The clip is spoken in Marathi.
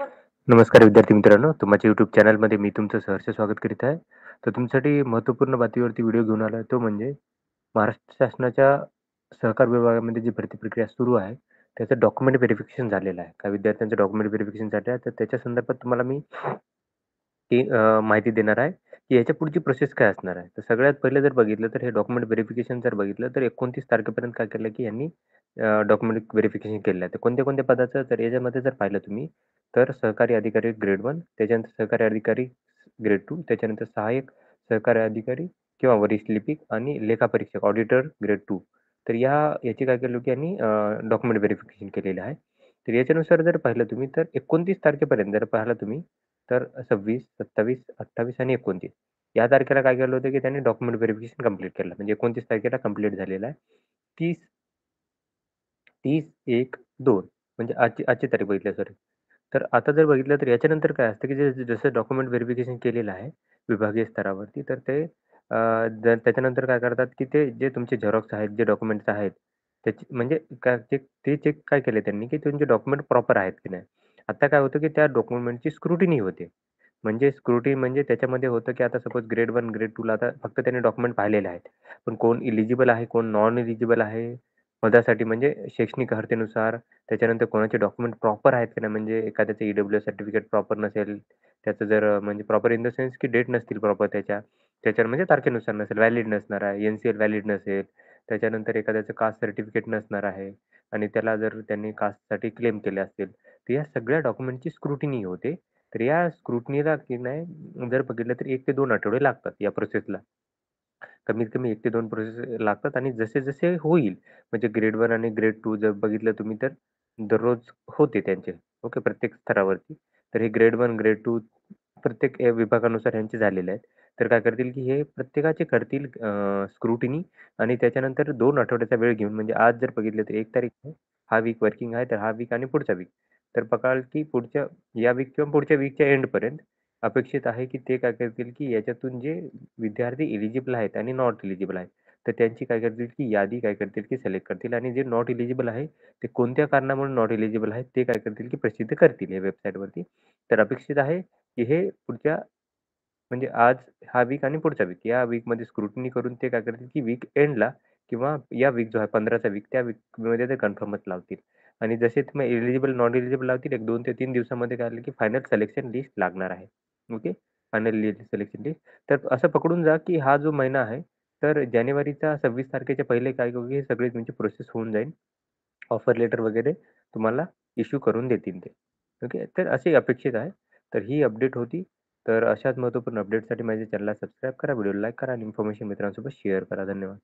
नमस्कार विद्यार्थी मित्रांनो, तुमच्या YouTube चॅनलमध्ये मी तुमचं सहर्ष स्वागत करीत आहे. तर तुमच्यासाठी महत्त्वपूर्ण बातमीवरती व्हिडिओ घेऊन आलो आहे, तो म्हणजे महाराष्ट्र शासनाच्या सहकार विभागामध्ये जी भरती प्रक्रिया सुरू आहे, त्याचं डॉक्युमेंट व्हेरिफिकेशन झालेलं आहे. काही विद्यार्थ्यांचं डॉक्युमेंट व्हेरिफिकेशन झालं आहे, तर त्याच्या संदर्भात तुम्हाला मी ती माहिती देणार आहे, की याच्या पुढची प्रोसेस काय असणार आहे. तर सगळ्यात पहिले जर बघितलं, तर हे डॉक्युमेंट व्हेरिफिकेशन जर बघितलं, तर 29 तारखेपर्यंत काय केलं, की यांनी डॉक्युमेंट व्हेरिफिकेशन केलेलं आहे. तर कोणत्या-कोणत्या पदाचं, तर याच्यामध्ये जर पाहिलं तुम्ही, तर सहकारी अधिकारी ग्रेड 1, त्याच्यानंतर सहकारी अधिकारी ग्रेड 2, त्याच्यानंतर सहाय्यक सहकारी अधिकारी किंवा वरिष्ठ लिपिक आणि लेखापरीक्षक ऑडिटर ग्रेड 2. तर याची काय केलं, की यांनी डॉक्युमेंट व्हेरिफिकेशन केलेलं आहे. तर याच्यानुसार जर पाहिलं तुम्ही, तर 29 तारखेपर्यंत जर पाहिलं तुम्ही, तर 26, 27, 28 आणि 29 या तारखेला काय केलं होतं, की त्यांनी डॉक्युमेंट व्हेरिफिकेशन कंप्लीट केलं. म्हणजे 29 तारखेला कंप्लीट झालेलं आहे. 30 30/1/2 म्हणजे आजची तारीख बघितली सॉरी. तर आता जर बघितलं तर याच्यानंतर काय असतं, की जसं डॉक्युमेंट व्हेरिफिकेशन केलेलं आहे विभागीय स्तरावरती, तर ते जर त्याच्यानंतर काय करतात, की ते जे तुमचे झेरॉक्स आहेत, जे डॉक्युमेंट्स आहेत, त्याची म्हणजे काय ते चेक काय केले त्यांनी, की तुमचे डॉक्युमेंट प्रॉपर आहेत की नाही. आता काय होतं, की त्या डॉक्युमेंटची स्क्रुटिनी होते. म्हणजे स्क्रुटिनी म्हणजे त्याच्यामध्ये होतं, की आता सपोज ग्रेड 1, ग्रेड 2ला आता फक्त त्यांनी डॉक्युमेंट पाहिलेले आहेत. पण कोण इलिजिबल आहे, कोण नॉन इलिजिबल आहे, पदासाठी म्हणजे शैक्षणिक अर्हतेनुसार, त्याच्यानंतर कोणाचे डॉक्युमेंट प्रॉपर आहेत की नाही, म्हणजे एखाद्याचं ई-डब्ल्यू-एस सर्टिफिकेट प्रॉपर नसेल, त्याचं जर म्हणजे प्रॉपर इन द सेन्स की डेट नसतील प्रॉपर त्याच्यावर म्हणजे तारखेनुसार नसेल, व्हॅलिड नसणार आहे, एन-सी-एल व्हॅलिड नसेल, त्याच्यानंतर एखाद्याचं कास्ट सर्टिफिकेट नसणार आहे आणि त्याला जर त्यांनी कास्टसाठी क्लेम केले असतील, तर या सगळ्या डॉक्युमेंटची स्क्रुटिनी होते. तर या स्क्रुटिनीला की नाही जर बघितलं तर 1 ते 2 आठवडे लागतात या प्रोसेसला. कमीत कमी 1 ते 2 प्रोसेस लागतात आणि जसे-जसे होईल म्हणजे ग्रेड 1 आणि ग्रेड 2 जर बघितलं तुम्ही तर दररोज होते त्यांचे. ओके. प्रत्येक स्तरावरती. तर हे ग्रेड 1, ग्रेड 2 प्रत्येक विभागानुसार ह्यांचे झालेले आहेत. तर काय करतील, की हे प्रत्येकाचे करतील स्क्रुटिनी आणि त्याच्यानंतर 2 आठवड्याचा वेळ घेऊन म्हणजे आज जर बघितलं तर 1 तारीख आहे. हा वीक वर्किंग आहे. तर हा वीक आणि पुढचा वीक. तर बघाल, की पुढच्या या वीक किंवा पुढच्या वीकच्या एंडपर्यंत अपेक्षित आहे, की ते काय करतील, की याच्यातून जे विद्यार्थी एलिजिबल आहेत आणि नॉट एलिजिबल आहेत. तर त्यांची काय करतील, की यादी काय करतील, की सिलेक्ट करतील आणि जे नॉट एलिजिबल आहे, ते कोणत्या कारणामुळे नॉट एलिजिबल आहेत, ते काय करतील, की प्रसिद्ध करतील या वेबसाईटवरती. तर अपेक्षित आहे, की हे पुढच्या म्हणजे आज हा वीक आणि पुढचा वीक या वीकमध्ये स्क्रुटनी करून ते काय करतील, की वीक एंडला किंवा या वीक जो आहे 15चा वीक त्या वीकमध्ये ते कन्फर्मच लावतील. आणि जसे तुम्ही एलिजिबल, नॉन एलिजिबल लावतील, एक 2 ते 3 दिवसामध्ये काय झालं, की फायनल सिलेक्शन लिस्ट लागणार आहे. ओके. Final selection list. तर असं पकडून जा, की हा जो महिना आहे, तर जानेवारीच्या 26 तारखेच्या पहिले काय होईल, हे सगळी तुमची प्रोसेस होऊन जाईल. ऑफर लेटर वगैरे तुम्हाला इश्यू करून देतील ते. ओके. तर अशी अपेक्षित आहे. तर ही अपडेट होती. तर अशाच महत्त्वपूर्ण अपडेटसाठी माझ्या चॅनलला सबस्क्राईब करा, व्हिडिओला लाईक करा आणि इन्फॉर्मेशन मित्रांसोबत शेअर करा. धन्यवाद.